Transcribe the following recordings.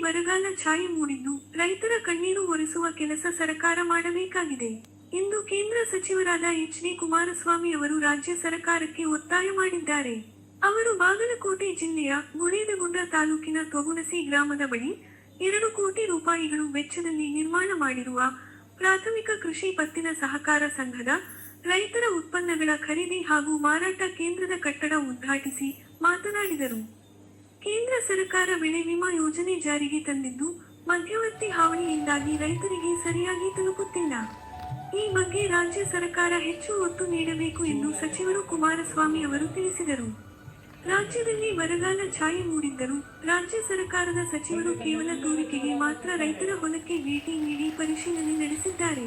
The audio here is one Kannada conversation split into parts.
ಬರಗಾಲ ಛಾಯೆ ಮೂಡಿದ್ದು, ರೈತರ ಕಣ್ಣೀರು ಒರೆಸುವ ಕೆಲಸ ಸರ್ಕಾರ ಮಾಡಬೇಕಾಗಿದೆ ಎಂದು ಕೇಂದ್ರ ಸಚಿವರಾದ ಎಚ್.ಡಿ. ಕುಮಾರಸ್ವಾಮಿ ಅವರು ರಾಜ್ಯ ಸರ್ಕಾರಕ್ಕೆ ಒತ್ತಾಯ ಮಾಡಿದ್ದಾರೆ. ಅವರು ಬಾಗಲಕೋಟೆ ಜಿಲ್ಲೆಯ ಗುಳೇದಗುಂದ ತಾಲೂಕಿನ ತೊಗುಣಸಿ ಗ್ರಾಮದ ಬಳಿ 2 ಕೋಟಿ ರೂಪಾಯಿಗಳು ವೆಚ್ಚದಲ್ಲಿ ನಿರ್ಮಾಣ ಮಾಡಿರುವ ಪ್ರಾಥಮಿಕ ಕೃಷಿ ಪತ್ತಿನ ಸಹಕಾರ ಸಂಘದ ರೈತರ ಉತ್ಪನ್ನಗಳ ಖರೀದಿ ಹಾಗೂ ಮಾರಾಟ ಕೇಂದ್ರದ ಕಟ್ಟಡ ಉದ್ಘಾಟಿಸಿ ಮಾತನಾಡಿದರು. ಕೇಂದ್ರ ಸರ್ಕಾರ ಬೆಳೆ ವಿಮಾ ಯೋಜನೆ ಜಾರಿಗೆ ತಂದಿದ್ದು, ಮಧ್ಯವರ್ತಿ ಹಾವಳಿಯಿಂದಾಗಿ ರೈತರಿಗೆ ಸರಿಯಾಗಿ ತಲುಪುತ್ತಿಲ್ಲ. ಈ ಬಗ್ಗೆ ರಾಜ್ಯ ಸರ್ಕಾರ ಹೆಚ್ಚು ಒತ್ತು ನೀಡಬೇಕು ಎಂದು ಸಚಿವರು ಕುಮಾರಸ್ವಾಮಿ ಅವರು ತಿಳಿಸಿದರು. ರಾಜ್ಯದಲ್ಲಿ ಬರಗಾಲ ಛಾಯೆ ಮೂಡಿದ್ದರೂ ರಾಜ್ಯ ಸರ್ಕಾರದ ಸಚಿವರು ಕೇವಲ ತೋರಿಕೆಗೆ ಮಾತ್ರ ರೈತರ ಹೊಲಕ್ಕೆ ಭೇಟಿ ನೀಡಿ ಪರಿಶೀಲನೆ ನಡೆಸಿದ್ದಾರೆ.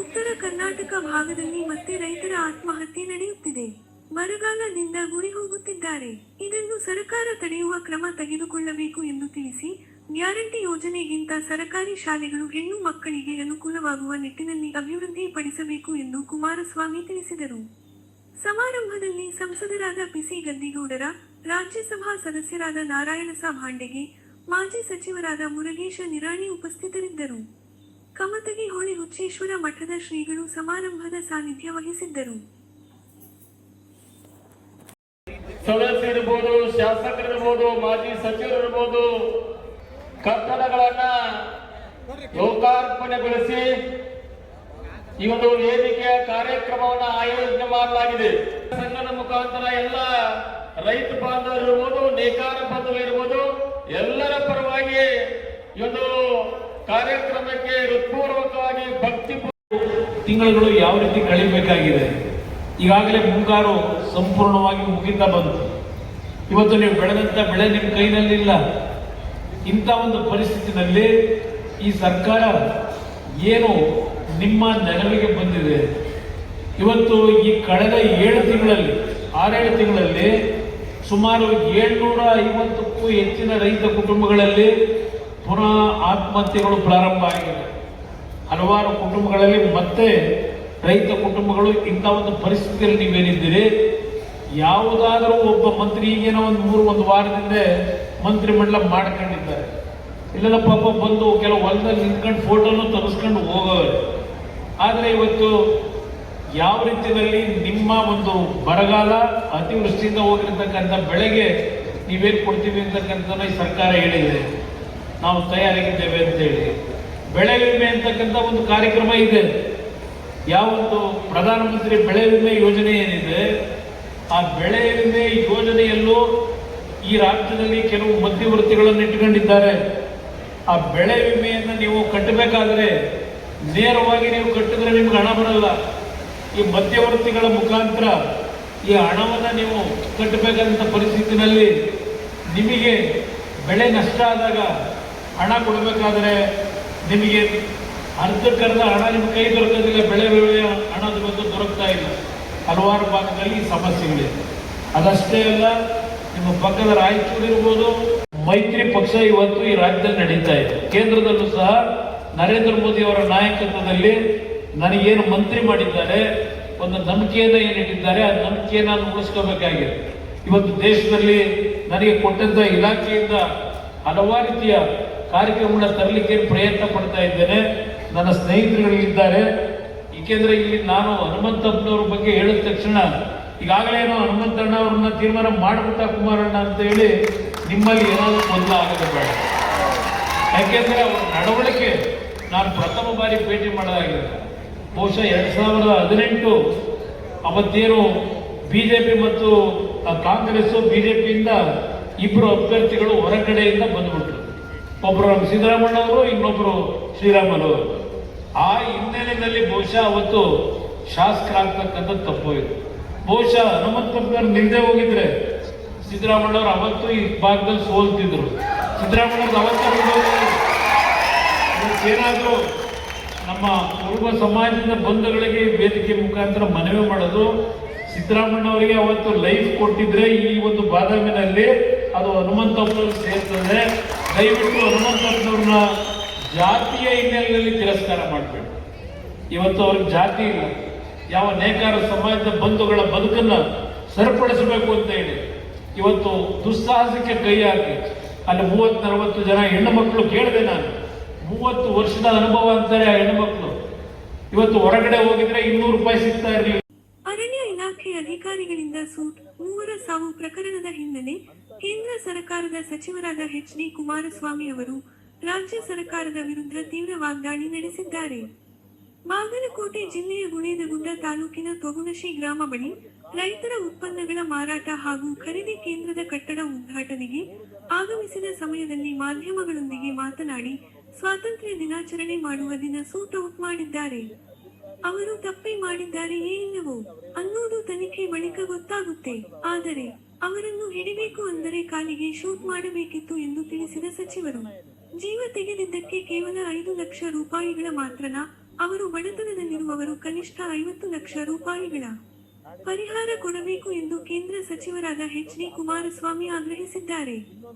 ಉತ್ತರ ಕರ್ನಾಟಕ ಭಾಗದಲ್ಲಿ ಮತ್ತೆ ರೈತರ ಆತ್ಮಹತ್ಯೆ ನಡೆಯುತ್ತಿದೆ. ಬರಗಾಲದಿಂದ ಗುಳಿ ಹೋಗುತ್ತಿದ್ದಾರೆ. ಇದನ್ನು ಸರ್ಕಾರ ತಡೆಯುವ ಕ್ರಮ ತೆಗೆದುಕೊಳ್ಳಬೇಕು ಎಂದು ತಿಳಿಸಿ, ಗ್ಯಾರಂಟಿ ಯೋಜನೆಗಿಂತ ಸರ್ಕಾರಿ ಶಾಲೆಗಳು ಹೆಣ್ಣು ಮಕ್ಕಳಿಗೆ ಅನುಕೂಲವಾಗುವ ನಿಟ್ಟಿನಲ್ಲಿ ಅಭಿವೃದ್ಧಿ ಪಡಿಸಬೇಕು ಎಂದು ಕುಮಾರಸ್ವಾಮಿ ತಿಳಿಸಿದರು. ಸಮಾರಂಭದಲ್ಲಿ ಸಂಸದರಾದ ಪಿಸಿ ಗದ್ದಿಗೌಡರ, ರಾಜ್ಯಸಭಾ ಸದಸ್ಯರಾದ ನಾರಾಯಣಸ ಭಾಂಡೆಗೆ, ಮಾಜಿ ಸಚಿವರಾದ ಮುರುಗೇಶ ನಿರಾಣಿ ಉಪಸ್ಥಿತರಿದ್ದರು. ಕಮತಗಿ ಹೊಳೆ ಹುಚ್ಚೇಶ್ವರ ಮಠದ ಶ್ರೀಗಳು ಸಮಾರಂಭದ ಸಾನ್ನಿಧ್ಯ ವಹಿಸಿದ್ದರು. ಸದಸ್ಯರಿರ್ಬೋದು, ಶಾಸಕರಿರ್ಬೋದು, ಮಾಜಿ ಸಚಿವರಿರ್ಬೋದು, ಕಟ್ಟಡಗಳನ್ನ ಲೋಕಾರ್ಪಣೆಗೊಳಿಸಿ ಈ ಒಂದು ವೇದಿಕೆಯ ಕಾರ್ಯಕ್ರಮವನ್ನು ಆಯೋಜನೆ ಮಾಡಲಾಗಿದೆ. ಸಂಘದ ಮುಖಾಂತರ ಎಲ್ಲ ರೈತ ಬಾಂಧವರಿರ್ಬೋದು, ನೇಕಾರ ಬಾಂಧವರಿರ್ಬೋದು, ಎಲ್ಲರ ಪರವಾಗಿ ಈ ಒಂದು ಕಾರ್ಯಕ್ರಮಕ್ಕೆ ಹೃತ್ಪೂರ್ವಕವಾಗಿ ಭಕ್ತಿ ತಿಂಗಳುಗಳು ಯಾವ ರೀತಿ ಕಳಿಬೇಕಾಗಿದೆ. ಈಗಾಗಲೇ ಮುಂಗಾರು ಸಂಪೂರ್ಣವಾಗಿ ಮುಗಿತಾ ಬಂತು. ಇವತ್ತು ನೀವು ಬೆಳೆದಂತ ಬೆಳೆ ನಿಮ್ಮ ಕೈನಲ್ಲಿಲ್ಲ. ಇಂಥ ಒಂದು ಪರಿಸ್ಥಿತಿನಲ್ಲಿ ಈ ಸರ್ಕಾರ ಏನು ನಿಮ್ಮ ನೆರವಿಗೆ ಬಂದಿದೆ. ಇವತ್ತು ಈ ಕಳೆದ 7 ತಿಂಗಳಲ್ಲಿ 6-7 ತಿಂಗಳಲ್ಲಿ ಸುಮಾರು 750ಕ್ಕೂ ಹೆಚ್ಚಿನ ರೈತ ಕುಟುಂಬಗಳಲ್ಲಿ ಪುನಃ ಆತ್ಮಹತ್ಯೆಗಳು ಪ್ರಾರಂಭ ಆಗಿದೆ. ಹಲವಾರು ಕುಟುಂಬಗಳಲ್ಲಿ ಮತ್ತೆ ರೈತ ಕುಟುಂಬಗಳು ಇಂಥ ಒಂದು ಪರಿಸ್ಥಿತಿಯಲ್ಲಿ ನೀವೇನಿದ್ದೀರಿ. ಯಾವುದಾದರೂ ಒಬ್ಬ ಮಂತ್ರಿ ಈಗೇನೋ ಒಂದು ವಾರದಿಂದ ಮಂತ್ರಿ ಮಂಡಲ ಮಾಡ್ಕೊಂಡಿದ್ದಾರೆ. ಇಲ್ಲೆಲ್ಲ ಪಾಪ ಬಂದು ಕೆಲವು ಹೊಲದಲ್ಲಿ ನಿಂತ್ಕೊಂಡು ಫೋಟೋನು ತರಿಸ್ಕೊಂಡು ಹೋಗೋರು. ಆದರೆ ಇವತ್ತು ಯಾವ ರೀತಿಯಲ್ಲಿ ನಿಮ್ಮ ಒಂದು ಬರಗಾಲ ಅತಿವೃಷ್ಟಿಯಿಂದ ಹೋಗಿರ್ತಕ್ಕಂಥ ಬೆಳೆಗೆ ನೀವೇನು ಕೊಡ್ತೀವಿ ಅಂತಕ್ಕಂಥ ಈ ಸರ್ಕಾರ ಹೇಳಿದೆ. ನಾವು ತಯಾರಾಗಿದ್ದೇವೆ ಅಂತೇಳಿ ಬೆಳೆ ವಿಮೆ ಅಂತಕ್ಕಂಥ ಒಂದು ಕಾರ್ಯಕ್ರಮ ಇದೆ. ಯಾವೊಂದು ಪ್ರಧಾನಮಂತ್ರಿ ಬೆಳೆ ವಿಮೆ ಯೋಜನೆ ಏನಿದೆ, ಆ ಬೆಳೆ ವಿಮೆ ಯೋಜನೆಯಲ್ಲೂ ಈ ರಾಜ್ಯದಲ್ಲಿ ಕೆಲವು ಮಧ್ಯವರ್ತಿಗಳನ್ನು ಇಟ್ಕೊಂಡಿದ್ದಾರೆ. ಆ ಬೆಳೆ ವಿಮೆಯನ್ನು ನೀವು ಕಟ್ಟಬೇಕಾದ್ರೆ ನೇರವಾಗಿ ನೀವು ಕಟ್ಟಿದ್ರೆ ನಿಮ್ಗೆ ಹಣ ಬರಲ್ಲ. ಈ ಮಧ್ಯವರ್ತಿಗಳ ಮುಖಾಂತರ ಈ ಹಣವನ್ನು ನೀವು ಕಟ್ಟಬೇಕಾದಂಥ ಪರಿಸ್ಥಿತಿನಲ್ಲಿ ನಿಮಗೆ ಬೆಳೆ ನಷ್ಟ ಆದಾಗ ಹಣ ಕೊಡಬೇಕಾದ್ರೆ ನಿಮಗೆ ಅರ್ಧಕ್ಕರ್ಧ ಹಣ ನಿಮ್ಮ ಕೈ ದೊರಕೋದಿಲ್ಲ. ಬೆಳೆ ವಿಮೆಯ ಹಣದ ಬಗ್ಗೆ ದೊರಕ್ತಾ ಇಲ್ಲ. ಹಲವಾರು ಭಾಗದಲ್ಲಿ ಈ ಸಮಸ್ಯೆಗಳಿದೆ. ಅದಷ್ಟೇ ಅಲ್ಲ, ನಿಮ್ಮ ಪಕ್ಕದ ರಾಯಚೂರು ಇರ್ಬೋದು, ಮೈತ್ರಿ ಪಕ್ಷ ಇವತ್ತು ಈ ರಾಜ್ಯದಲ್ಲಿ ನಡೀತಾ ಇದೆ. ಕೇಂದ್ರದಲ್ಲೂ ಸಹ ನರೇಂದ್ರ ಮೋದಿ ಅವರ ನಾಯಕತ್ವದಲ್ಲಿ ನನಗೇನು ಮಂತ್ರಿ ಮಾಡಿದ್ದಾರೆ, ಒಂದು ನಂಬಿಕೆಯನ್ನು ಏನಿಟ್ಟಿದ್ದಾರೆ, ಆ ನಂಬಿಕೆಯನ್ನು ನಾನು ಉಳಿಸ್ಕೋಬೇಕಾಗಿದೆ. ಇವತ್ತು ದೇಶದಲ್ಲಿ ನನಗೆ ಕೊಟ್ಟಂತ ಇಲಾಖೆಯಿಂದ ಹಲವಾರು ರೀತಿಯ ಕಾರ್ಯಕ್ರಮಗಳನ್ನ ತರಲಿಕ್ಕೆ ಪ್ರಯತ್ನ ಪಡ್ತಾ ಇದ್ದೇನೆ. ನನ್ನ ಸ್ನೇಹಿತರುಗಳಿದ್ದಾರೆ. ಏಕೆಂದ್ರೆ ಇಲ್ಲಿ ನಾನು ಹನುಮಂತಪ್ಪನವ್ರ ಬಗ್ಗೆ ಹೇಳಿದ ತಕ್ಷಣ ಈಗಾಗಲೇ ಹನುಮಂತಣ್ಣ ಅವ್ರನ್ನ ತೀರ್ಮಾನ ಮಾಡ್ಬಿಟ್ಟ ಕುಮಾರಣ್ಣ ಅಂತ ಹೇಳಿ ನಿಮ್ಮಲ್ಲಿ ಏನಾದರೂ ಗೊಂದಲ ಆಗದೆ ಬೇಡ. ಯಾಕೆಂದ್ರೆ ಅವರ ನಡವಳಿಕೆ ನಾನು ಪ್ರಥಮ ಬಾರಿ ಭೇಟಿ ಮಾಡೋದಾಗಿದೆ. ಬಹುಶಃ 2018 ಅವತ್ತೇನು ಬಿಜೆಪಿ ಮತ್ತು ಕಾಂಗ್ರೆಸ್ ಬಿಜೆಪಿಯಿಂದ ಇಬ್ಬರು ಅಭ್ಯರ್ಥಿಗಳು ಹೊರಗಡೆಯಿಂದ ಬಂದ್ಬಿಟ್ರು. ಒಬ್ಬರು ಸಿದ್ದರಾಮಣ್ಣ ಅವರು, ಇನ್ನೊಬ್ಬರು ಶ್ರೀರಾಮುಲು. ಆ ಹಿನ್ನೆಲೆಯಲ್ಲಿ ಬಹುಶಃ ಅವತ್ತು ಶಾಸಕರಾಗ್ತಕ್ಕಂಥ ತಪ್ಪೋಯಿತು. ಬಹುಶಃ ಹನುಮಂತಪ್ಪನವ್ರು ನಿಲ್ದೇ ಹೋಗಿದ್ರೆ ಸಿದ್ದರಾಮಣ್ಣವ್ರು ಅವತ್ತು ಈ ಭಾಗದಲ್ಲಿ ಸೋಲ್ತಿದ್ರು. ಸಿದ್ದರಾಮಣ್ಣವ್ರು ಅವತ್ತೇನಾದರೂ ನಮ್ಮ ಕುರುಬ ಸಮಾಜದ ಬಂಧುಗಳಿಗೆ ವೇದಿಕೆ ಮುಖಾಂತರ ಮನವಿ ಮಾಡೋದು, ಸಿದ್ದರಾಮಣ್ಣವರಿಗೆ ಅವತ್ತು ಲೈಫ್ ಕೊಟ್ಟಿದ್ರೆ ಈ ಒಂದು ಬಾದಾಮಿನಲ್ಲಿ ಅದು ಹನುಮಂತಪ್ಪನವ್ರು ಸೇರ್ತದೆ. ದಯವಿಟ್ಟು ಹನುಮಂತಪ್ಪನವ್ರನ್ನ ಜಾತಿಯ ಹಿನ್ನೆಲೆಯಲ್ಲಿ ತಿರಸ್ಕಾರ ಮಾಡಬೇಡಿ. ಇವತ್ತು ಅವ್ರಿಗೆ ಜಾತಿ ಇಲ್ಲ. ಯಾವ ನೇಕಾರ ಸಮಾಜದ ಬಂಧುಗಳ ಬದುಕನ್ನು ಸರಿಪಡಿಸಬೇಕು ಅಂತ ಹೇಳಿ ಇವತ್ತು ದುಸ್ಸಾಹಸಕ್ಕೆ ಕೈ ಹಾಕಿ ಅಲ್ಲಿ 30-40 ಜನ ಹೆಣ್ಣು ಮಕ್ಕಳು ಕೇಳಿದೆ ನಾನು. 30 ವರ್ಷದ ಅನುಭವ ಅಂತಾರೆ ಆ ಹೆಣ್ಣು ಮಕ್ಕಳು. ಇವತ್ತು ಹೊರಗಡೆ ಹೋಗಿದ್ರೆ 200 ರೂಪಾಯಿ ಸಿಗ್ತಾ ಇರಲಿಲ್ಲ. ಅರಣ್ಯ ಇಲಾಖೆ ಅಧಿಕಾರಿಗಳಿಂದ ಸೂಟ್, 3 ಸಾವು ಪ್ರಕರಣದ ಹಿನ್ನೆಲೆ ಕೇಂದ್ರ ಸರ್ಕಾರದ ಸಚಿವರಾದ ಎಚ್.ಡಿ. ಕುಮಾರಸ್ವಾಮಿ ಅವರು ರಾಜ್ಯ ಸರ್ಕಾರದ ವಿರುದ್ಧ ತೀವ್ರ ವಾಗ್ದಾಳಿ ನಡೆಸಿದ್ದಾರೆ. ಬಾಗಲಕೋಟೆ ಜಿಲ್ಲೆಯ ಗುಳೇದಗುಡ್ಡ ತಾಲೂಕಿನ ತೊಗುಣಶಿ ಗ್ರಾಮ ಬಳಿ ರೈತರ ಉತ್ಪನ್ನಗಳ ಮಾರಾಟ ಹಾಗೂ ಖರೀದಿ ಕೇಂದ್ರದ ಕಟ್ಟಡ ಉದ್ಘಾಟನೆಗೆ ಆಗಮಿಸಿದ ಸಮಯದಲ್ಲಿ ಮಾಧ್ಯಮಗಳೊಂದಿಗೆ ಮಾತನಾಡಿ ಸ್ವಾತಂತ್ರ್ಯ ದಿನಾಚರಣೆ ಮಾಡುವ ದಿನ ಸೂಟ್ ಔಟ್ ಮಾಡಿದ್ದಾರೆ. ಅವರು ತಪ್ಪೇ ಮಾಡಿದ್ದಾರೆಯೇ ಇಲ್ಲವೋ ಅನ್ನೋದು ತನಿಖೆ ಬಳಿಕ ಗೊತ್ತಾಗುತ್ತೆ. ಆದರೆ ಅವರನ್ನು ಹಿಡಿಬೇಕು ಅಂದರೆ ಕಾಲಿಗೆ ಶೂಟ್ ಮಾಡಬೇಕಿತ್ತು ಎಂದು ತಿಳಿಸಿದ ಸಚಿವರು, ಜೀವ ತೆಗೆದಿದ್ದಕ್ಕೆ ಕೇವಲ 5 ಲಕ್ಷ ರೂಪಾಯಿಗಳ ಮಾತ್ರನಾ? ಅವರು ಬಡತನದಲ್ಲಿರುವವರು ಕನಿಷ್ಠ 50 ಲಕ್ಷ ರೂಪಾಯಿಗಳ ಪರಿಹಾರ ಕೊಡಬೇಕು ಎಂದು ಕೇಂದ್ರ ಸಚಿವರಾದ ಎಚ್.ಡಿ. ಕುಮಾರಸ್ವಾಮಿ ಆಗ್ರಹಿಸಿದ್ದಾರೆ.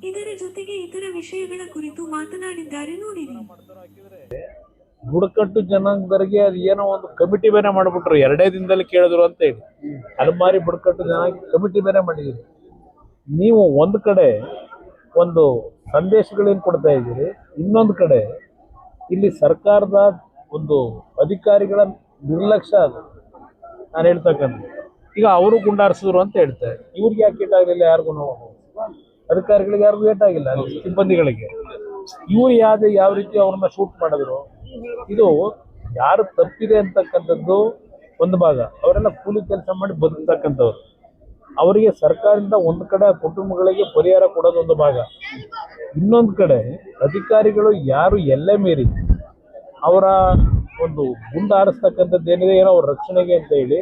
ಇದರ ಜೊತೆಗೆ ಇತರ ವಿಷಯಗಳ ಕುರಿತು ಮಾತನಾಡಿದ್ದಾರೆ. ನೋಡಿರಿ. ಬುಡಕಟ್ಟು ಜನಾಂಗದವರಿಗೆ ಅದು ಏನೋ ಒಂದು ಕಮಿಟಿ ಬೇರೆ ಮಾಡಿಬಿಟ್ರು, 2 ದಿನದಲ್ಲಿ ಕೇಳಿದ್ರು ಅಂತ ಹೇಳಿ. ಅಲಮಾರಿ ಬುಡಕಟ್ಟು ಜನಾಂಗ ಕಮಿಟಿ ಬೇರೆ ಮಾಡಿದ್ದೀರಿ. ನೀವು ಒಂದು ಕಡೆ ಒಂದು ಸಂದೇಶಗಳೇನು ಕೊಡ್ತಾ ಇದ್ದೀರಿ, ಇನ್ನೊಂದು ಕಡೆ ಇಲ್ಲಿ ಸರ್ಕಾರದ ಒಂದು ಅಧಿಕಾರಿಗಳ ನಿರ್ಲಕ್ಷ್ಯ ಅದು ನಾನು ಹೇಳ್ತಕ್ಕಂಥ. ಈಗ ಅವರು ಗುಂಡಾರಿಸಿದ್ರು ಅಂತ ಹೇಳ್ತಾರೆ. ಇವ್ರಿಗೆ ಯಾಕೆ ಏಟಾಗಲಿಲ್ಲ? ಯಾರಿಗೂ ನೋವು, ಅಧಿಕಾರಿಗಳಿಗೆ ಯಾರಿಗೂ ಏಟಾಗಿಲ್ಲ, ಸಿಬ್ಬಂದಿಗಳಿಗೆ. ಇವ್ರು ಯಾವ ರೀತಿ ಅವ್ರನ್ನ ಶೂಟ್ ಮಾಡಿದ್ರು, ಇದು ಯಾರು ತಪ್ಪಿದೆ ಅಂತಕ್ಕಂಥದ್ದು ಒಂದು ಭಾಗ. ಅವರೆಲ್ಲ ಕೂಲಿ ಕೆಲಸ ಮಾಡಿ ಬದುಕ್ತಕ್ಕಂಥವ್ರು. ಅವರಿಗೆ ಸರ್ಕಾರದಿಂದ ಒಂದು ಕಡೆ ಕುಟುಂಬಗಳಿಗೆ ಪರಿಹಾರ ಕೊಡೋದು ಒಂದು ಭಾಗ. ಇನ್ನೊಂದು ಕಡೆ ಅಧಿಕಾರಿಗಳು ಯಾರು ಎಲ್ಲೇ ಮೀರಿ ಅವರ ಒಂದು ಗುಂಡು ಹಾರಿಸ್ತಕ್ಕಂಥದ್ದು ಏನಿದೆ, ಏನೋ ಅವ್ರ ರಕ್ಷಣೆಗೆ ಅಂತ ಹೇಳಿ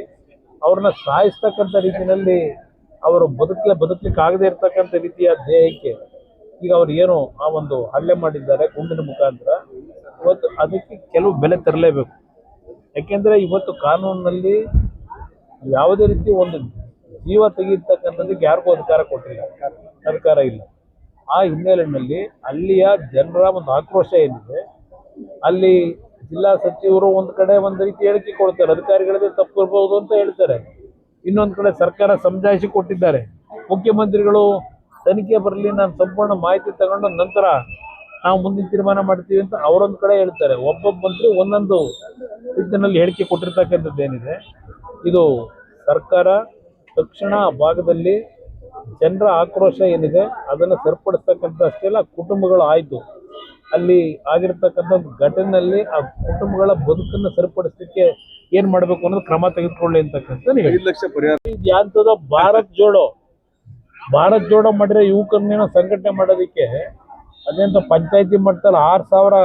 ಅವ್ರನ್ನ ಸಾಯಿಸ್ತಕ್ಕಂಥ ರೀತಿಯಲ್ಲಿ ಅವರು ಬದುಕಲಿಕ್ಕೆ ಆಗದೆ ಇರ್ತಕ್ಕಂಥ ರೀತಿಯ ದೇಹಕ್ಕೆ ಈಗ ಅವ್ರು ಏನು ಆ ಒಂದು ಹಲ್ಲೆ ಮಾಡಿದ್ದಾರೆ ಗುಂಡಿನ ಮುಖಾಂತರ, ಇವತ್ತು ಅದಕ್ಕೆ ಕೆಲವು ಬೆಲೆ ತರಲೇಬೇಕು. ಯಾಕೆಂದರೆ ಇವತ್ತು ಕಾನೂನಿನಲ್ಲಿ ಯಾವುದೇ ರೀತಿ ಒಂದು ಜೀವ ತೆಗೀತಕ್ಕಂಥದ್ದಕ್ಕೆ ಯಾರಿಗೂ ಅಧಿಕಾರ ಇಲ್ಲ. ಆ ಹಿನ್ನೆಲೆಯಲ್ಲಿ ಅಲ್ಲಿಯ ಜನರ ಒಂದು ಆಕ್ರೋಶ ಏನಿದೆ, ಅಲ್ಲಿ ಜಿಲ್ಲಾ ಸಚಿವರು ಒಂದು ಕಡೆ ಒಂದು ರೀತಿ ಹೇಳಿಕೆ ಕೊಡ್ತಾರೆ, ಅಧಿಕಾರಿಗಳದೇ ತಪ್ಪು ಇರ್ಬೋದು ಅಂತ ಹೇಳ್ತಾರೆ. ಇನ್ನೊಂದು ಕಡೆ ಸರ್ಕಾರ ಸಮಜಾಯಿಷಿ ಕೊಟ್ಟಿದ್ದಾರೆ. ಮುಖ್ಯಮಂತ್ರಿಗಳು ತನಿಖೆ ಬರಲಿ, ನಾನು ಸಂಪೂರ್ಣ ಮಾಹಿತಿ ತಗೊಂಡು ನಂತರ ನಾವು ಮುಂದಿನ ತೀರ್ಮಾನ ಮಾಡ್ತೀವಿ ಅಂತ ಅವರೊಂದು ಕಡೆ ಹೇಳ್ತಾರೆ. ಒಬ್ಬೊಬ್ಬ ಮಂತ್ರಿ ಒಂದೊಂದು ರೀತಿಯಲ್ಲಿ ಹೇಳಿಕೆ ಕೊಟ್ಟಿರ್ತಕ್ಕಂಥದ್ದು ಏನಿದೆ, ಇದು ಸರ್ಕಾರ ತಕ್ಷಣ ಆ ಭಾಗದಲ್ಲಿ ಜನರ ಆಕ್ರೋಶ ಏನಿದೆ ಅದನ್ನು ಸರಿಪಡಿಸ್ತಕ್ಕಂಥ ಅಷ್ಟೇ ಅಲ್ಲ, ಕುಟುಂಬಗಳು ಆಯಿತು ಅಲ್ಲಿ ಆಗಿರ್ತಕ್ಕಂಥ ಘಟನೆಯಲ್ಲಿ ಆ ಕುಟುಂಬಗಳ ಬದುಕನ್ನು ಸರಿಪಡಿಸಲಿಕ್ಕೆ ಏನು ಮಾಡಬೇಕು ಅನ್ನೋದು ಕ್ರಮ ತೆಗೆದುಕೊಳ್ಳಿ ಅಂತಕ್ಕಂಥ 5 ಲಕ್ಷ ಪರಿಹಾರ. ಇದು ಯಾಂತದ ಭಾರತ್ ಜೋಡೋ ಮಾಡಿದ್ರೆ ಯುವಕರನ್ನೇನೋ ಸಂಘಟನೆ ಮಾಡೋದಕ್ಕೆ ಅದೇಂತ ಪಂಚಾಯತಿ ಮಟ್ಟದಲ್ಲಿ 6,000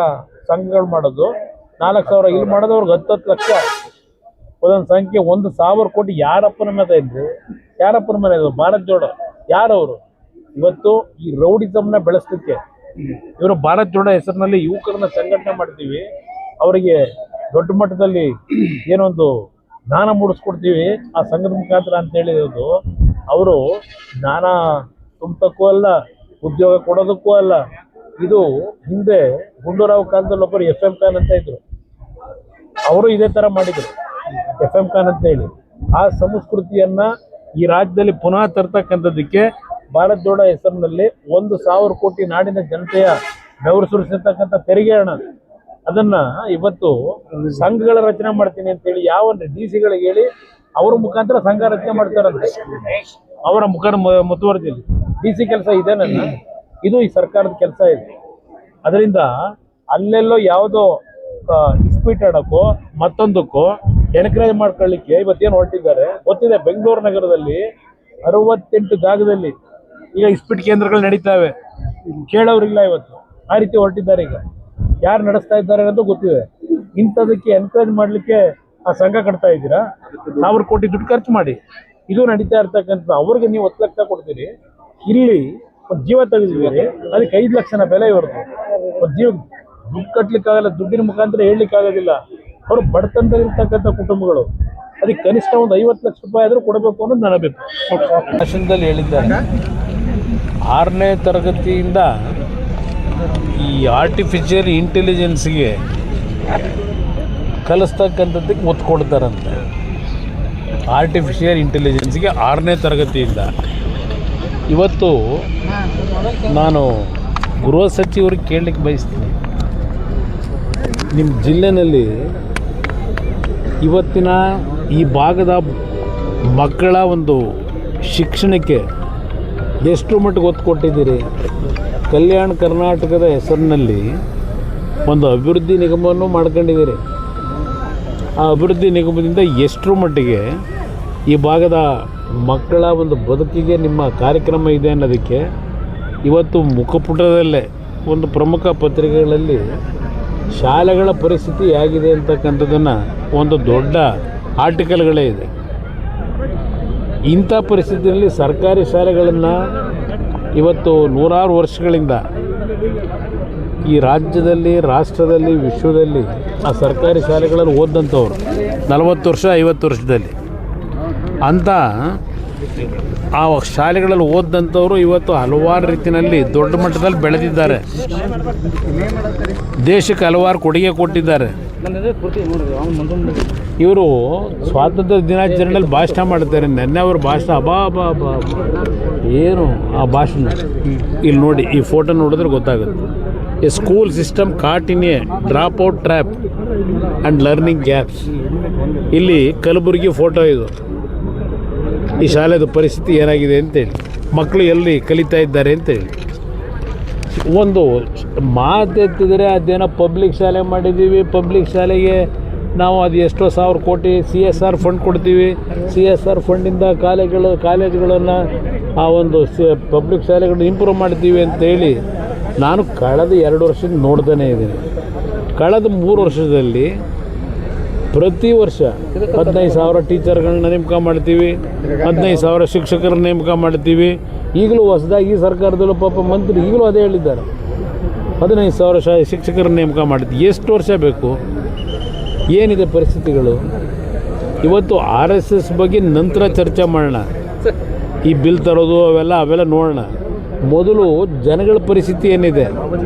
ಸಂಘಗಳು ಮಾಡೋದು, 4,000 ಇಲ್ಲಿ ಮಾಡೋದು, ಅವ್ರಿಗೆ 10 ಲಕ್ಷ ಒಂದೊಂದು ಸಂಖ್ಯೆ, 1,000 ಕೋಟಿ. ಯಾರಪ್ಪನ ಮೇಲೆ ಇದ್ರಿ? ಯಾರಪ್ಪನ ಮೇಲೆ ಇದು ಭಾರತ್ ಜೋಡೋ? ಯಾರವರು? ಇವತ್ತು ಈ ರೌಡಿಸಮ್ನ ಬೆಳೆಸಲಿಕ್ಕೆ ಇವರು ಭಾರತ್ ಜೋಡೋ ಹೆಸರಿನಲ್ಲಿ ಯುವಕರನ್ನ ಸಂಘಟನೆ ಮಾಡ್ತೀವಿ, ಅವರಿಗೆ ದೊಡ್ಡ ಮಟ್ಟದಲ್ಲಿ ಏನೊಂದು ಜ್ಞಾನ ಮೂಡಿಸ್ಕೊಡ್ತೀವಿ ಆ ಸಂಘದ ಮುಖಾಂತರ ಅಂತ ಹೇಳಿರೋದು. ಅವರು ಜ್ಞಾನ ತುಂಬಕ್ಕೂ ಅಲ್ಲ, ಉದ್ಯೋಗ ಕೊಡೋದಕ್ಕೂ ಅಲ್ಲ. ಇದು ಹಿಂದೆ ಗುಂಡೂರಾವ್ ಕಾಲದಲ್ಲಿ ಒಬ್ಬರು FM ಖಾನ್ ಅಂತ ಇದ್ರು, ಅವರು ಇದೇ ಥರ ಮಾಡಿದರು, FM ಖಾನ್ ಅಂತ ಹೇಳಿ. ಆ ಸಂಸ್ಕೃತಿಯನ್ನ ಈ ರಾಜ್ಯದಲ್ಲಿ ಪುನಃ ತರ್ತಕ್ಕಂಥದ್ದಕ್ಕೆ ಭಾರತ್ ಜೋಡೋ ಹೆಸರಿನಲ್ಲಿ 1,000 ಕೋಟಿ ನಾಡಿನ ಜನತೆಯ ಬೆವರು ಸುರಿಸಿರ್ತಕ್ಕಂಥ ತೆರಿಗೆ ಹಣ, ಅದನ್ನ ಇವತ್ತು ಸಂಘಗಳ ರಚನೆ ಮಾಡ್ತೀನಿ ಅಂತೇಳಿ ಯಾವ DC-ಗಳಿಗೆ ಹೇಳಿ ಅವ್ರ ಮುಖಾಂತರ ಸಂಘ ರಚನೆ ಮಾಡ್ತಾರಂತೆ. ಅವರ ಮುತುವರ್ಜಿಯಲ್ಲಿ DC ಕೆಲಸ ಇದೇನಲ್ಲ, ಇದು ಈ ಸರ್ಕಾರದ ಕೆಲಸ ಇದೆ. ಅದರಿಂದ ಅಲ್ಲೆಲ್ಲೋ ಯಾವುದೋ ಇಸ್ಪೀಟ್ ಆಡೋಕ್ಕೋ ಮತ್ತೊಂದಕ್ಕೋ ಎನ್ಕರೇಜ್ ಮಾಡ್ಕೊಳ್ಳಿಕ್ಕೆ ಇವತ್ತೇನು ಹೊರಟಿದ್ದಾರೆ ಗೊತ್ತಿದೆ. ಬೆಂಗಳೂರು ನಗರದಲ್ಲಿ 68 ಜಾಗದಲ್ಲಿ ಈಗ ಇಸ್ಪೀಟ್ ಕೇಂದ್ರಗಳು ನಡೀತಾವೆ, ಕೇಳೋರಿಲ್ಲ. ಇವತ್ತು ಆ ರೀತಿ ಹೊರಟಿದ್ದಾರೆ. ಈಗ ಯಾರು ನಡೆಸ್ತಾ ಇದ್ದಾರೆ ಅನ್ನೋದು ಗೊತ್ತಿದೆ. ಇಂಥದಕ್ಕೆ ಎನ್ಕರೇಜ್ ಮಾಡಲಿಕ್ಕೆ ಆ ಸಂಘ ಕಟ್ತಾ ಇದ್ದೀರಾ? 1,000 ಕೋಟಿ ದುಡ್ಡು ಖರ್ಚು ಮಾಡಿ ಇದು ನಡೀತಾ ಇರ್ತಕ್ಕಂಥ ಅವ್ರಿಗೆ ನೀವು 10 ಲಕ್ಷ ಕೊಡ್ತೀರಿ. ಇಲ್ಲಿ ಒಂದು ಜೀವ ತೆಗೆದಿದ್ದೀರಿ, ಅದಕ್ಕೆ 5 ಲಕ್ಷನ ಬೆಲೆ ಇವ್ರದ್ದು. ಒಂದು ಜೀವ ದುಡ್ಡು ಕಟ್ಟಲಿಕ್ಕಾಗಲ್ಲ, ದುಡ್ಡಿನ ಮುಖಾಂತರ ಹೇಳಲಿಕ್ಕಾಗೋದಿಲ್ಲ. ಅವರು ಬಡತನದಲ್ಲಿರ್ತಕ್ಕಂಥ ಕುಟುಂಬಗಳು, ಅದಕ್ಕೆ ಕನಿಷ್ಠ ಒಂದು 50 ಲಕ್ಷ ರೂಪಾಯಿ ಆದರೂ ಕೊಡಬೇಕು ಅನ್ನೋದು ನನಬೇಕು. ಭಾಷಣದಲ್ಲಿ ಹೇಳಿದ್ದಾರೆ, 6ನೇ ತರಗತಿಯಿಂದ ಈ ಆರ್ಟಿಫಿಷಿಯಲ್ ಇಂಟೆಲಿಜೆನ್ಸ್ಗೆ ಕಲಿಸ್ತಕ್ಕಂಥದ್ದಕ್ಕೆ ಒತ್ತು ಕೊಡ್ತಾರಂತೆ. ಆರ್ಟಿಫಿಷಿಯಲ್ ಇಂಟೆಲಿಜೆನ್ಸ್ಗೆ 6ನೇ ತರಗತಿಯಿಂದ. ಇವತ್ತು ನಾನು ಗೃಹ ಸಚಿವರಿಗೆ ಕೇಳಲಿಕ್ಕೆ ಬಯಸ್ತೀನಿ, ನಿಮ್ಮ ಜಿಲ್ಲೆಯಲ್ಲಿ ಇವತ್ತಿನ ಈ ಭಾಗದ ಮಕ್ಕಳ ಒಂದು ಶಿಕ್ಷಣಕ್ಕೆ ಎಷ್ಟು ಮಟ್ಟಿಗೆ ಒತ್ತು ಕೊಟ್ಟಿದ್ದೀರಿ? ಕಲ್ಯಾಣ ಕರ್ನಾಟಕದ ಹೆಸರಿನಲ್ಲಿ ಒಂದು ಅಭಿವೃದ್ಧಿ ನಿಗಮವನ್ನು ಮಾಡ್ಕೊಂಡಿದ್ದೀರಿ. ಆ ಅಭಿವೃದ್ಧಿ ನಿಗಮದಿಂದ ಎಷ್ಟರ ಮಟ್ಟಿಗೆ ಈ ಭಾಗದ ಮಕ್ಕಳ ಒಂದು ಬದುಕಿಗೆ ನಿಮ್ಮ ಕಾರ್ಯಕ್ರಮ ಇದೆ ಅನ್ನೋದಕ್ಕೆ ಇವತ್ತು ಮುಖಪುಟದಲ್ಲೇ ಒಂದು ಪ್ರಮುಖ ಪತ್ರಿಕೆಗಳಲ್ಲಿ ಶಾಲೆಗಳ ಪರಿಸ್ಥಿತಿ ಹೇಗಿದೆ ಅಂತಕ್ಕಂಥದ್ದನ್ನು ಒಂದು ದೊಡ್ಡ ಆರ್ಟಿಕಲ್ಗಳೇ ಇದೆ. ಇಂಥ ಪರಿಸ್ಥಿತಿಯಲ್ಲಿ ಸರ್ಕಾರಿ ಶಾಲೆಗಳನ್ನು ಇವತ್ತು ನೂರಾರು ವರ್ಷಗಳಿಂದ ಈ ರಾಜ್ಯದಲ್ಲಿ, ರಾಷ್ಟ್ರದಲ್ಲಿ, ವಿಶ್ವದಲ್ಲಿ ಆ ಸರ್ಕಾರಿ ಶಾಲೆಗಳಲ್ಲಿ ಓದಂಥವ್ರು 40 ವರ್ಷ 50 ವರ್ಷದಲ್ಲಿ ಅಂತ ಆ ಶಾಲೆಗಳಲ್ಲಿ ಓದಂಥವರು ಇವತ್ತು ಹಲವಾರು ರೀತಿಯಲ್ಲಿ ದೊಡ್ಡ ಮಟ್ಟದಲ್ಲಿ ಬೆಳೆದಿದ್ದಾರೆ, ದೇಶಕ್ಕೆ ಹಲವಾರು ಕೊಡುಗೆ ಕೊಟ್ಟಿದ್ದಾರೆ. ಇವರು ಸ್ವಾತಂತ್ರ್ಯ ದಿನಾಚರಣೆಯಲ್ಲಿ ಭಾಷಣ ಮಾಡ್ತಾರೆ. ನೆನ್ನೆ ಅವರು ಭಾಷಣ ಅಬಾ ಏನು ಆ ಭಾಷಣ ಇಲ್ಲಿ ನೋಡಿ, ಈ ಫೋಟೋ ನೋಡಿದ್ರೆ ಗೊತ್ತಾಗುತ್ತೆ. A school system caught in a drop out trap and learning gaps. ಇಲ್ಲಿ ಕಲಬುರಗಿ ಫೋಟೋ ಇದು. ಈ ಶಾಲೆದ ಪರಿಸ್ಥಿತಿ ಏನಾಗಿದೆ ಅಂತೇಳಿ, ಮಕ್ಕಳು ಎಲ್ಲಿ ಕಲಿತಾ ಇದ್ದಾರೆ ಅಂತೇಳಿ ಒಂದು ಮಾತೆತ್ತಿದರೆ ಅದೇನೋ ಪಬ್ಲಿಕ್ ಶಾಲೆ ಮಾಡಿದ್ದೀವಿ, ಪಬ್ಲಿಕ್ ಶಾಲೆಗೆ ನಾವು ಅದು ಎಷ್ಟೋ ಸಾವಿರ ಕೋಟಿ CSR ಫಂಡ್ ಕೊಡ್ತೀವಿ, CSR ಫಂಡಿಂದ ಕಾಲೇಜುಗಳನ್ನು ಆ ಒಂದು ಪಬ್ಲಿಕ್ ಶಾಲೆಗಳನ್ನ ಇಂಪ್ರೂವ್ ಮಾಡ್ತೀವಿ ಅಂತೇಳಿ ನಾನು ಕಳೆದ 2 ವರ್ಷದಿಂದ ನೋಡ್ತಾನೇ ಇದ್ದೀನಿ. ಕಳೆದ 3 ವರ್ಷದಲ್ಲಿ ಪ್ರತಿ ವರ್ಷ 15,000 ಟೀಚರ್ಗಳನ್ನ ನೇಮಕ ಮಾಡ್ತೀವಿ, 15,000 ಶಿಕ್ಷಕರನ್ನ ನೇಮಕ ಮಾಡ್ತೀವಿ. ಈಗಲೂ ಹೊಸದಾಗಿ ಈ ಸರ್ಕಾರದಲ್ಲೂ ಪಾಪ ಮಂತ್ರಿ ಈಗಲೂ ಅದೇ ಹೇಳಿದ್ದಾರೆ, 15,000 ಶಿಕ್ಷಕರನ್ನ ನೇಮಕ ಮಾಡ್ತೀವಿ. ಎಷ್ಟು ವರ್ಷ ಬೇಕು? ಏನಿದೆ ಪರಿಸ್ಥಿತಿಗಳು? ಇವತ್ತು RSS ಬಗ್ಗೆ ನಂತರ ಚರ್ಚೆ ಮಾಡೋಣ, ಈ ಬಿಲ್ ತರೋದು ಅವೆಲ್ಲ ನೋಡೋಣ. ಮೊದಲು ಜನಗಳ ಪರಿಸ್ಥಿತಿ ಏನಿದೆ?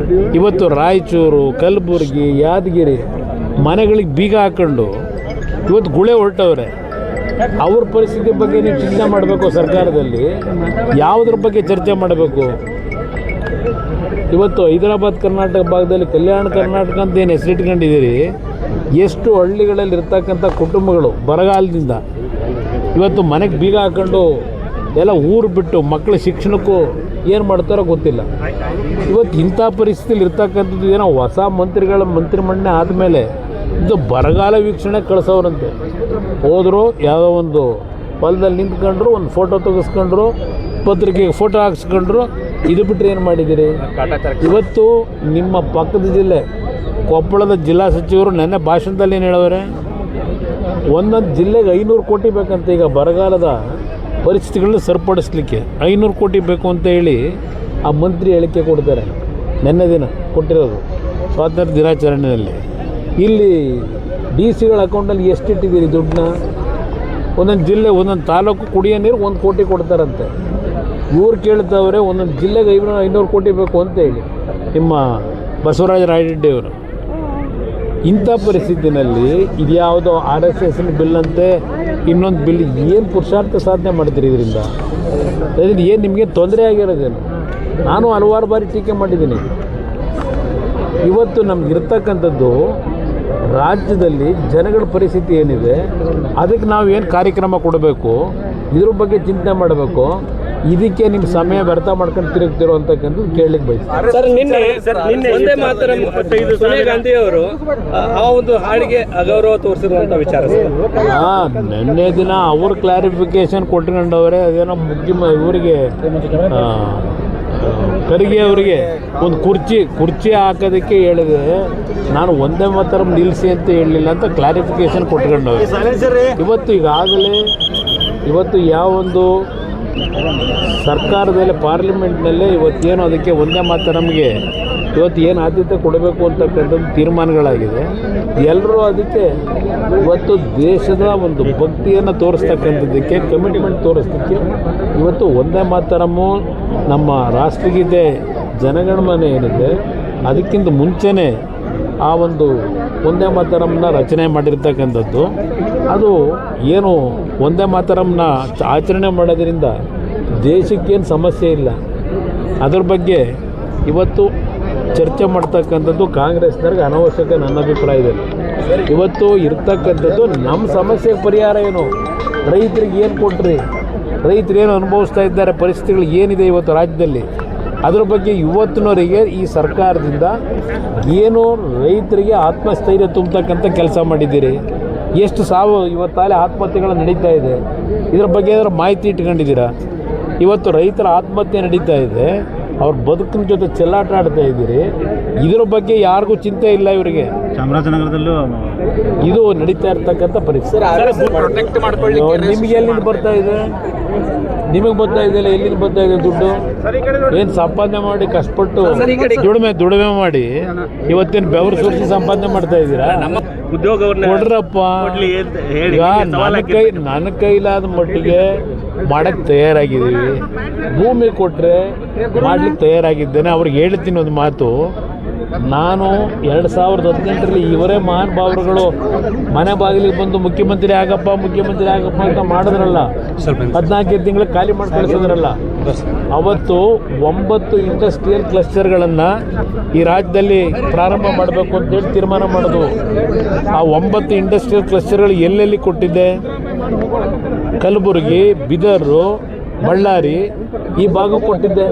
ಇವತ್ತು ರಾಯಚೂರು, ಕಲಬುರಗಿ, ಯಾದಗಿರಿ ಮನೆಗಳಿಗೆ ಬೀಗ ಹಾಕ್ಕೊಂಡು ಇವತ್ತು ಗುಳೆ ಹೊರಟವ್ರೆ. ಅವ್ರ ಪರಿಸ್ಥಿತಿ ಬಗ್ಗೆ ನೀವು ಚಿಂತೆ ಮಾಡಬೇಕು. ಸರ್ಕಾರದಲ್ಲಿ ಯಾವುದ್ರ ಬಗ್ಗೆ ಚರ್ಚೆ ಮಾಡಬೇಕು? ಇವತ್ತು ಹೈದರಾಬಾದ್ ಕರ್ನಾಟಕ ಭಾಗದಲ್ಲಿ ಕಲ್ಯಾಣ ಕರ್ನಾಟಕ ಅಂತ ಏನು ಹೆಸರಿಟ್ಕೊಂಡಿದ್ದೀರಿ, ಎಷ್ಟು ಹಳ್ಳಿಗಳಲ್ಲಿ ಇರ್ತಕ್ಕಂಥ ಕುಟುಂಬಗಳು ಬರಗಾಲದಿಂದ ಇವತ್ತು ಮನೆಗೆ ಬೀಗ ಹಾಕ್ಕೊಂಡು ಎಲ್ಲ ಊರು ಬಿಟ್ಟು ಮಕ್ಕಳ ಶಿಕ್ಷಣಕ್ಕೂ ಏನು ಮಾಡ್ತಾರೋ ಗೊತ್ತಿಲ್ಲ. ಇವತ್ತು ಇಂಥ ಪರಿಸ್ಥಿತಿಲಿ ಇರ್ತಕ್ಕಂಥದ್ದು ಏನೋ ಹೊಸ ಮಂತ್ರಿಮಂಡನೆ ಆದಮೇಲೆ ಇದು ಬರಗಾಲ ವೀಕ್ಷಣೆ ಕಳಿಸೋರಂತೆ. ಹೋದರು, ಯಾವುದೋ ಒಂದು ಹೊಲದಲ್ಲಿ ನಿಂತ್ಕೊಂಡ್ರು, ಒಂದು ಫೋಟೋ ತೆಗೆಸ್ಕೊಂಡ್ರು, ಪತ್ರಿಕೆಗೆ ಫೋಟೋ ಹಾಕ್ಸ್ಕೊಂಡ್ರು. ಇದು ಬಿಟ್ಟರೆ ಏನು ಮಾಡಿದ್ದೀರಿ? ಇವತ್ತು ನಿಮ್ಮ ಪಕ್ಕದ ಜಿಲ್ಲೆ ಕೊಪ್ಪಳದ ಜಿಲ್ಲಾ ಸಚಿವರು ನೆನ್ನೆ ಭಾಷಣದಲ್ಲಿ ಏನು ಹೇಳೋರೆ? ಒಂದೊಂದು ಜಿಲ್ಲೆಗೆ 500 ಕೋಟಿ ಬೇಕಂತ. ಈಗ ಬರಗಾಲದ ಪರಿಸ್ಥಿತಿಗಳನ್ನ ಸರಿಪಡಿಸ್ಲಿಕ್ಕೆ 500 ಕೋಟಿ ಬೇಕು ಅಂತ ಹೇಳಿ ಆ ಮಂತ್ರಿ ಹೇಳಿಕೆ ಕೊಡ್ತಾರೆ. ನೆನ್ನೆ ದಿನ ಕೊಟ್ಟಿರೋದು ಸ್ವಾತಂತ್ರ್ಯ ದಿನಾಚರಣೆಯಲ್ಲಿ. ಇಲ್ಲಿ DC ಅಕೌಂಟಲ್ಲಿ ಎಷ್ಟು ಇಟ್ಟಿದ್ದೀರಿ ದುಡ್ಡನ್ನ? ಒಂದೊಂದು ಜಿಲ್ಲೆ, ಒಂದೊಂದು ತಾಲೂಕು ಕುಡಿಯೋ ನೀರು 1 ಕೋಟಿ ಕೊಡ್ತಾರಂತೆ. ಇವ್ರು ಕೇಳ್ತವ್ರೆ ಒಂದೊಂದು ಜಿಲ್ಲೆಗೆ 500 ಕೋಟಿ ಬೇಕು ಅಂತ ಹೇಳಿ ನಿಮ್ಮ ಬಸವರಾಜ ರಾಯರೆಡ್ಡಿ ಅವರು. ಇಂಥ ಪರಿಸ್ಥಿತಿನಲ್ಲಿ ಇದ್ಯಾವುದೋ RSS ಬಿಲ್ ಅಂತೆ, ಇನ್ನೊಂದು ಬಿಲ್, ಏನು ಪುರುಷಾರ್ಥ ಸಾಧನೆ ಮಾಡ್ತೀರಿ ಇದರಿಂದ? ಅದರಿಂದ ಏನು ನಿಮಗೆ ತೊಂದರೆ ಆಗಿರೋದೇನು? ನಾನು ಹಲವಾರು ಬಾರಿ ಟೀಕೆ ಮಾಡಿದ್ದೀನಿ. ಇವತ್ತು ನಮಗಿರ್ತಕ್ಕಂಥದ್ದು ರಾಜ್ಯದಲ್ಲಿ ಜನಗಳ ಪರಿಸ್ಥಿತಿ ಏನಿದೆ, ಅದಕ್ಕೆ ನಾವು ಏನು ಕಾರ್ಯಕ್ರಮ ಕೊಡಬೇಕು, ಇದ್ರ ಬಗ್ಗೆ ಚಿಂತನೆ ಮಾಡಬೇಕು. ಇದಕ್ಕೆ ನಿಮ್ಮ ಸಮಯ ವ್ಯರ್ಥ ಮಾಡ್ಕೊಂಡು ತಿರುಗ್ತಿರೋ ಅಂತಕ್ಕಂಥದ್ದು ಕೇಳಲಿಕ್ಕೆ ಬಯಸ್ತೀನಿ. ಸರ್, ನಿನ್ನೆ ಒಂದೇ ಮಾತರಂ ಸೋನಿಯಾ ಗಾಂಧಿ ಅವರು ಆ ಒಂದು ಹಾಡಿಗೆ ಅಗೌರವ ತೋರಿಸಿರುವಂಥ ವಿಚಾರ. ನಿನ್ನೆ ದಿನ ಅವ್ರು ಕ್ಲಾರಿಫಿಕೇಶನ್ ಕೊಟ್ಕೊಂಡವ್ರೆ. ಅದೇನೋ ಇವರಿಗೆ ಖರ್ಗೆ ಅವರಿಗೆ ಒಂದು ಕುರ್ಚಿ ಹಾಕೋದಕ್ಕೆ ಹೇಳಿದೆ. ನಾನು ಒಂದೇ ಮಾತರಂ ನಿಲ್ಲಿಸಿ ಅಂತ ಹೇಳಲಿಲ್ಲ ಅಂತ ಕ್ಲಾರಿಫಿಕೇಶನ್ ಕೊಟ್ಕೊಂಡವ್ರೆ. ಇವತ್ತು ಯಾವೊಂದು ಸರ್ಕಾರದಲ್ಲಿ ಪಾರ್ಲಿಮೆಂಟ್ನಲ್ಲೇ ಇವತ್ತೇನು ಅದಕ್ಕೆ ಒಂದೇ ಮಾತರಮ್ಗೆ ಇವತ್ತು ಏನು ಆದ್ಯತೆ ಕೊಡಬೇಕು ಅಂತಕ್ಕಂಥದ್ದು ತೀರ್ಮಾನಗಳಾಗಿದೆ. ಎಲ್ಲರೂ ಅದಕ್ಕೆ ಇವತ್ತು ದೇಶದ ಒಂದು ಭಕ್ತಿಯನ್ನು ತೋರಿಸ್ತಕ್ಕಂಥದ್ದಕ್ಕೆ, ಕಮಿಟ್ಮೆಂಟ್ ತೋರಿಸಲಿಕ್ಕೆ ಇವತ್ತು ಒಂದೇ ಮಾತರಮ್ಮು, ನಮ್ಮ ರಾಷ್ಟ್ರಗೀತೆ ಜನಗಣಮನ ಏನಿದೆ ಅದಕ್ಕಿಂತ ಮುಂಚೆನೇ ಆ ಒಂದು ಒಂದೇ ಮಾತರಮ್ನ ರಚನೆ ಮಾಡಿರ್ತಕ್ಕಂಥದ್ದು. ಅದು ಏನು ಒಂದೇ ಮಾತರಮ್ನ ಆಚರಣೆ ಮಾಡೋದ್ರಿಂದ ದೇಶಕ್ಕೇನು ಸಮಸ್ಯೆ ಇಲ್ಲ. ಅದ್ರ ಬಗ್ಗೆ ಇವತ್ತು ಚರ್ಚೆ ಮಾಡ್ತಕ್ಕಂಥದ್ದು ಕಾಂಗ್ರೆಸ್ನವ್ರಿಗೆ ಅನವಶ್ಯಕ ನನ್ನ ಅಭಿಪ್ರಾಯದಲ್ಲಿ. ಇವತ್ತು ಇರ್ತಕ್ಕಂಥದ್ದು ನಮ್ಮ ಸಮಸ್ಯೆಗೆ ಪರಿಹಾರ ಏನು, ರೈತರಿಗೆ ಏನು ಕೊಟ್ರಿ, ರೈತರು ಏನು ಅನುಭವಿಸ್ತಾ ಇದ್ದಾರೆ, ಪರಿಸ್ಥಿತಿಗಳು ಏನಿದೆ ಇವತ್ತು ರಾಜ್ಯದಲ್ಲಿ, ಅದ್ರ ಬಗ್ಗೆ ಇವತ್ತಿನವರಿಗೆ ಈ ಸರ್ಕಾರದಿಂದ ಏನು ರೈತರಿಗೆ ಆತ್ಮಸ್ಥೈರ್ಯ ತುಂಬತಕ್ಕಂಥ ಕೆಲಸ ಮಾಡಿದ್ದೀರಿ, ಎಷ್ಟು ಸಾವು ಇವತ್ತಾಲೆ ಆತ್ಮಹತ್ಯೆಗಳು ನಡೀತಾ ಇದೆ, ಇದ್ರ ಬಗ್ಗೆ ಏನಾದ್ರು ಮಾಹಿತಿ ಇಟ್ಕೊಂಡಿದ್ದೀರಾ? ಇವತ್ತು ರೈತರ ಆತ್ಮಹತ್ಯೆ ನಡೀತಾ ಇದೆ, ಅವ್ರ ಬದುಕಿನ ಜೊತೆ ಚೆಲ್ಲಾಟ ಆಡ್ತಾ ಇದ್ದೀರಿ, ಇದ್ರ ಬಗ್ಗೆ ಯಾರಿಗೂ ಚಿಂತೆ ಇಲ್ಲ ಇವರಿಗೆ. ಚಾಮರಾಜನಗರದಲ್ಲೂ ಇದು ನಡೀತಾ ಇರ್ತಕ್ಕಂಥ ಪರಿಸ್ಥಿತಿ. ನಿಮಗೆ ಎಲ್ಲಿಂದ ಬರ್ತಾ ಇದೆ, ನಿಮಗೆ ಬರ್ತಾ ಇದೆಯಲ್ಲ, ಎಲ್ಲಿಂದ ಬರ್ತಾ ಇದೆ ದುಡ್ಡು? ಏನು ಸಂಪಾದನೆ ಮಾಡಿ ಕಷ್ಟಪಟ್ಟು ದುಡಿಮೆ ಮಾಡಿ ಇವತ್ತೇನು ಬೆವರು ಸುರಿಸಿ ಸಂಪಾದನೆ ಮಾಡ್ತಾ ಇದ್ದೀರಾ? ಕೊಡ್ರಪ್ಪ. ಈಗ ನನ್ನ ಕೈಲಾದ ಮಟ್ಟಿಗೆ ಮಾಡಕ್ಕೆ ತಯಾರಾಗಿದ್ದೀವಿ, ಭೂಮಿ ಕೊಟ್ಟರೆ ಮಾಡ್ಲಿಕ್ಕೆ ತಯಾರಾಗಿದ್ದೇನೆ. ಅವ್ರಿಗೆ ಹೇಳ್ತೀನಿ ಒಂದು ಮಾತು, ನಾನು 2018ರಲ್ಲಿ ಇವರೇ ಮಹಾನುಭಾವರುಗಳು ಮನೆ ಬಾಗಿಲಿಗೆ ಬಂದು ಮುಖ್ಯಮಂತ್ರಿ ಆಗಪ್ಪ ಅಂತ ಮಾಡಿದ್ರಲ್ಲ, 14 ತಿಂಗಳು ಖಾಲಿ ಮಾಡಿ ಕಳಿಸಿದ್ರಲ್ಲ, ಅವತ್ತು 9 ಇಂಡಸ್ಟ್ರಿಯಲ್ ಕ್ಲಸ್ಟರ್ಗಳನ್ನು ಈ ರಾಜ್ಯದಲ್ಲಿ ಪ್ರಾರಂಭ ಮಾಡಬೇಕು ಅಂತೇಳಿ ತೀರ್ಮಾನ ಮಾಡೋದು. ಆ 9 ಇಂಡಸ್ಟ್ರಿಯಲ್ ಕ್ಲಸ್ಟರ್ಗಳು ಎಲ್ಲೆಲ್ಲಿ ಕೊಟ್ಟಿದ್ದೆ? ಕಲಬುರಗಿ, ಬೀದರು, ಬಳ್ಳಾರಿ ಈ ಭಾಗ ಕೊಟ್ಟಿದ್ದೆ,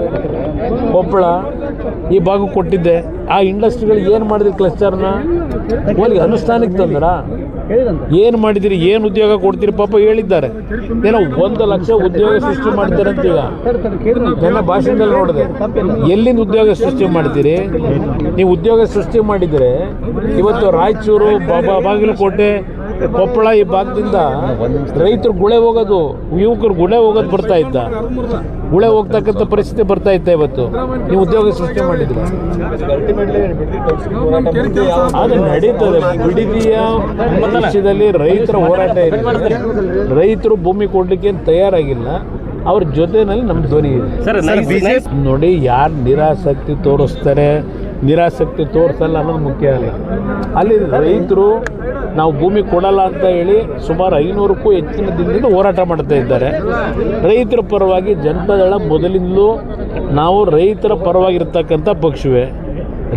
ಕೊಪ್ಪಳ ಈ ಭಾಗ ಕೊಟ್ಟಿದ್ದೆ. ಆ ಇಂಡಸ್ಟ್ರಿಗಳಿಗೆ ಏನು ಮಾಡಿದ್ರಿ? ಕ್ಲಸ್ಟರ್ನ ಹೋಗಿ ಅನುಷ್ಠಾನಕ್ಕೆ ತಂದ್ರ ಏನು ಮಾಡಿದಿರಿ? ಏನು ಉದ್ಯೋಗ ಕೊಡ್ತೀರಿ? ಪಾಪ ಹೇಳಿದ್ದಾರೆ ಏನೋ 1 ಲಕ್ಷ ಉದ್ಯೋಗ ಸೃಷ್ಟಿ ಮಾಡ್ತೀರಂತ. ಈಗ ನನ್ನ ಭಾಷಣದಲ್ಲಿ ನೋಡಿದೆ, ಎಲ್ಲಿಂದ ಉದ್ಯೋಗ ಸೃಷ್ಟಿ ಮಾಡ್ತೀರಿ? ನೀವು ಉದ್ಯೋಗ ಸೃಷ್ಟಿ ಮಾಡಿದರೆ ಇವತ್ತು ರಾಯಚೂರು, ಬಾಗಲಕೋಟೆ, ಕೊಪ್ಪಳ ಈ ಭಾಗದಿಂದ ರೈತರು ಗುಳೆ ಹೋಗೋದು, ಯುವಕರು ಗುಳೆ ಹೋಗೋದು ಬರ್ತಾ ಇದ್ದ, ಗುಳೆ ಹೋಗ್ತಕ್ಕಂಥ ಪರಿಸ್ಥಿತಿ ಬರ್ತಾ ಇತ್ತ. ಇವತ್ತು ನೀವು ಉದ್ಯೋಗ ಸೃಷ್ಟಿ ಮಾಡಿದ್ರೆ ಅದು ನಡೀತದೆ. ಬಿಡದಿಯ ವಿಷಯದಲ್ಲಿ ರೈತರ ಹೋರಾಟ ಇದೆ. ರೈತರು ಭೂಮಿ ಕೊಡ್ಲಿಕ್ಕೆ ತಯಾರಾಗಿಲ್ಲ, ಅವ್ರ ಜೊತೆನಲ್ಲಿ ನಮ್ಮ ಧ್ವನಿ ಇದೆ. ನೋಡಿ, ಯಾರು ನಿರಾಸಕ್ತಿ ತೋರಿಸ್ತಾರೆ, ನಿರಾಸಕ್ತಿ ತೋರಿಸಲ್ಲ ಅನ್ನೋದು ಮುಖ್ಯ ಅಲ್ಲ. ಅಲ್ಲಿ ರೈತರು ನಾವು ಭೂಮಿ ಕೊಡಲ್ಲ ಅಂತ ಹೇಳಿ ಸುಮಾರು 500ಕ್ಕೂ ಹೆಚ್ಚಿನ ದಿನದಿಂದ ಹೋರಾಟ ಮಾಡ್ತಾ ಇದ್ದಾರೆ. ರೈತರ ಪರವಾಗಿ ಜನತಾದಳ ಮೊದಲಿಂದಲೂ ನಾವು ರೈತರ ಪರವಾಗಿರ್ತಕ್ಕಂಥ ಪಕ್ಷವೇ.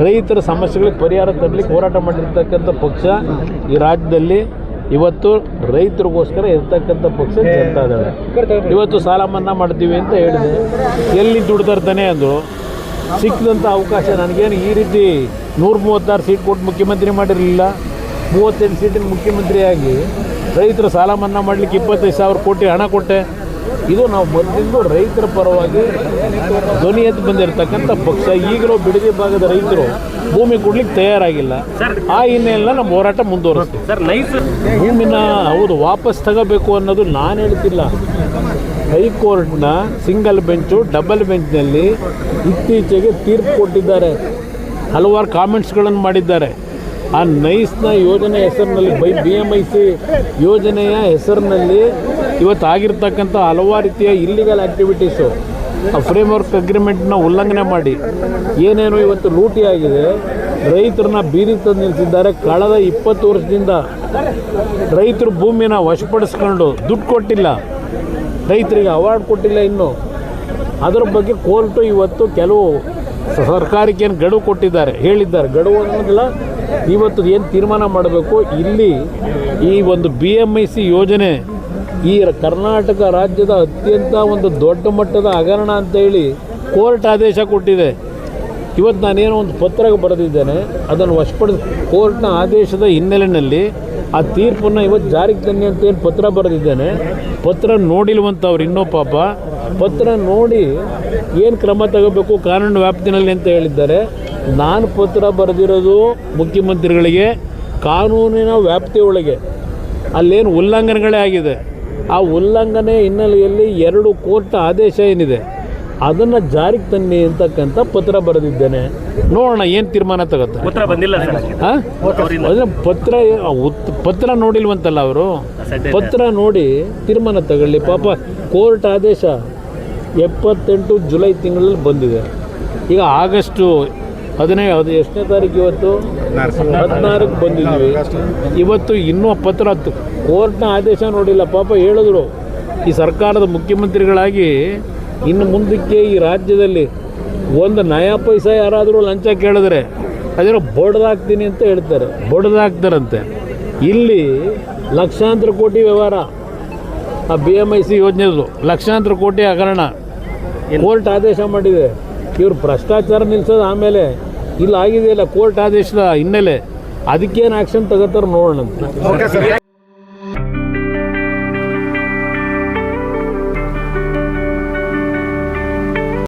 ರೈತರ ಸಮಸ್ಯೆಗಳಿಗೆ ಪರಿಹಾರ ತರಲಿಕ್ಕೆ ಹೋರಾಟ ಮಾಡಿರ್ತಕ್ಕಂಥ ಪಕ್ಷ ಈ ರಾಜ್ಯದಲ್ಲಿ. ಇವತ್ತು ರೈತರಿಗೋಸ್ಕರ ಇರ್ತಕ್ಕಂಥ ಪಕ್ಷ ಜನತಾದಳ. ಇವತ್ತು ಸಾಲ ಮನ್ನಾ ಮಾಡ್ತೀವಿ ಅಂತ ಹೇಳಿದೆ, ಎಲ್ಲಿ ದುಡ್ಡು ತರ್ತಾನೆ ಅಂದರು. ಸಿಕ್ಕಿದಂಥ ಅವಕಾಶ ನನಗೇನು ಈ ರೀತಿ 136 ಸೀಟ್ ಕೊಟ್ಟು ಮುಖ್ಯಮಂತ್ರಿ ಮಾಡಿರಲಿಲ್ಲ. 38 ಸೀಟಿನ ಮುಖ್ಯಮಂತ್ರಿಯಾಗಿ ರೈತರ ಸಾಲ ಮನ್ನಾ ಮಾಡಲಿಕ್ಕೆ 25,000 ಕೋಟಿ ಹಣ ಕೊಟ್ಟೆ. ಇದು ನಾವು ಮೊದಲಿಂದ ರೈತರ ಪರವಾಗಿ ಧ್ವನಿ ಎದ್ದು ಬಂದಿರತಕ್ಕಂಥ ಪಕ್ಷ. ಈಗಲೂ ಬಿಡದಿ ಭಾಗದ ರೈತರು ಭೂಮಿ ಕೊಡ್ಲಿಕ್ಕೆ ತಯಾರಾಗಿಲ್ಲ. ಆ ಹಿನ್ನೆಲೆಯಲ್ಲಿ ನಮ್ಮ ಹೋರಾಟ ಮುಂದುವರಿಸ್ತೀವಿ. ಭೂಮಿನ ಹೌದು ವಾಪಸ್ ತಗೋಬೇಕು ಅನ್ನೋದು ನಾನು ಹೇಳ್ತಿಲ್ಲ. ಹೈಕೋರ್ಟ್ನ ಸಿಂಗಲ್ ಬೆಂಚು, ಡಬಲ್ ಬೆಂಚ್ನಲ್ಲಿ ಇತ್ತೀಚೆಗೆ ತೀರ್ಪು ಕೊಟ್ಟಿದ್ದಾರೆ. ಹಲವಾರು ಕಾಮೆಂಟ್ಸ್ಗಳನ್ನು ಮಾಡಿದ್ದಾರೆ. ಆ ನೈಸ್ನ ಯೋಜನೆ ಹೆಸರಿನಲ್ಲಿ BMIC ಯೋಜನೆಯ ಹೆಸರಿನಲ್ಲಿ ಇವತ್ತು ಆಗಿರ್ತಕ್ಕಂಥ ಹಲವಾರು ರೀತಿಯ ಇಲ್ಲಿಗಲ್ ಆ್ಯಕ್ಟಿವಿಟೀಸು, ಆ ಫ್ರೇಮ್ವರ್ಕ್ ಅಗ್ರಿಮೆಂಟ್ನ ಉಲ್ಲಂಘನೆ ಮಾಡಿ ಏನೇನು ಇವತ್ತು ಲೂಟಿ ಆಗಿದೆ. ರೈತರನ್ನ ಬೀದಿಗೆ ತಂದು ನಿಲ್ಲಿಸಿದ್ದಾರೆ. ಕಳೆದ 20 ವರ್ಷದಿಂದ ರೈತರು ಭೂಮಿನ ವಶಪಡಿಸ್ಕೊಂಡು ದುಡ್ಡು ಕೊಟ್ಟಿಲ್ಲ, ರೈತರಿಗೆ ಅವಾರ್ಡ್ ಕೊಟ್ಟಿಲ್ಲ. ಇನ್ನು ಅದರ ಬಗ್ಗೆ ಕೋರ್ಟು ಇವತ್ತು ಕೆಲವು ಸರ್ಕಾರಕ್ಕೆ ಏನು ಗಡುವು ಕೊಟ್ಟಿದ್ದಾರೆ, ಹೇಳಿದ್ದಾರೆ. ಗಡುವು ಅನ್ನೋದಿಲ್ಲ, ಇವತ್ತು ಏನು ತೀರ್ಮಾನ ಮಾಡಬೇಕು. ಇಲ್ಲಿ ಈ ಒಂದು BMIC ಯೋಜನೆ ಈ ಕರ್ನಾಟಕ ರಾಜ್ಯದ ಅತ್ಯಂತ ಒಂದು ದೊಡ್ಡ ಮಟ್ಟದ ಹಗರಣ ಅಂತೇಳಿ ಕೋರ್ಟ್ ಆದೇಶ ಕೊಟ್ಟಿದೆ. ಇವತ್ತು ನಾನೇನೋ ಒಂದು ಪತ್ರ ಬರೆದಿದ್ದೇನೆ, ಅದನ್ನು ವಶಪಡಿಸಿ ಕೋರ್ಟ್ನ ಆದೇಶದ ಹಿನ್ನೆಲೆಯಲ್ಲಿ ಆ ತೀರ್ಪನ್ನು ಇವತ್ತು ಜಾರಿಗೆ ತನ್ನಿ ಅಂತ ಏನು ಪತ್ರ ಬರೆದಿದ್ದೇನೆ. ಪತ್ರ ನೋಡಿಲ್ವಂತವ್ರು ಇನ್ನೂ ಪಾಪ. ಪತ್ರ ನೋಡಿ ಏನು ಕ್ರಮ ತಗೋಬೇಕು ಕಾನೂನು ವ್ಯಾಪ್ತಿನಲ್ಲಿ ಅಂತ ಹೇಳಿದ್ದಾರೆ. ನಾನು ಪತ್ರ ಬರೆದಿರೋದು ಮುಖ್ಯಮಂತ್ರಿಗಳಿಗೆ ಕಾನೂನಿನ ವ್ಯಾಪ್ತಿಯೊಳಗೆ. ಅಲ್ಲೇನು ಉಲ್ಲಂಘನೆಗಳೇ ಆಗಿದೆ, ಆ ಉಲ್ಲಂಘನೆ ಹಿನ್ನೆಲೆಯಲ್ಲಿ 2 ಕೋರ್ಟ್ ಆದೇಶ ಏನಿದೆ ಅದನ್ನು ಜಾರಿಗೆ ತನ್ನಿ ಅಂತಕ್ಕಂಥ ಪತ್ರ ಬರೆದಿದ್ದೇನೆ. ನೋಡೋಣ ಏನು ತೀರ್ಮಾನ ತಗೋತಾರೆ. ಪತ್ರ ಬಂದಿಲ್ಲ ಹಾಂ, ಪತ್ರ ನೋಡಿಲ್ವಂತಲ್ಲ ಅವರು. ಪತ್ರ ನೋಡಿ ತೀರ್ಮಾನ ತಗೊಳ್ಳಿ. ಪಾಪ ಕೋರ್ಟ್ ಆದೇಶ 78 ಜುಲೈ ತಿಂಗಳಲ್ಲಿ ಬಂದಿದೆ. ಈಗ ಆಗಸ್ಟು 15 ಎಷ್ಟನೇ ತಾರೀಕು ಇವತ್ತು 14ಕ್ಕೆ ಬಂದಿದ್ದೀವಿ. ಇವತ್ತು ಇನ್ನೂ ಪತ್ರ ಕೋರ್ಟ್ನ ಆದೇಶ ನೋಡಿಲ್ಲ. ಪಾಪ ಹೇಳಿದ್ರು ಈ ಸರ್ಕಾರದ ಮುಖ್ಯಮಂತ್ರಿಗಳಾಗಿ ಇನ್ನು ಮುಂದಕ್ಕೆ ಈ ರಾಜ್ಯದಲ್ಲಿ ಒಂದು ನಯಾ ಪೈಸಾ ಯಾರಾದರೂ ಲಂಚ ಕೇಳಿದ್ರೆ ಅದೇನೋ ಬಡ್ದಾಕ್ತೀನಿ ಅಂತ ಹೇಳ್ತಾರೆ, ಬಡ್ದಾಕ್ತಾರಂತೆ. ಇಲ್ಲಿ ಲಕ್ಷಾಂತರ ಕೋಟಿ ವ್ಯವಹಾರ, ಆ BMIC ಯೋಜನೆದು ಲಕ್ಷಾಂತರ ಕೋಟಿ ಹಗರಣ ಕೋರ್ಟ್ ಆದೇಶ ಮಾಡಿದೆ. ಇವರು ಭ್ರಷ್ಟಾಚಾರ ನಿಲ್ಲಿಸೋದು ಆಮೇಲೆ ಇಲ್ಲಿ ಆಗಿದೆಯಲ್ಲ ಕೋರ್ಟ್ ಆದೇಶದ ಹಿನ್ನೆಲೆ, ಅದಕ್ಕೇನು ಆ್ಯಕ್ಷನ್ ತಗೋತಾರೆ ನೋಡೋಣ.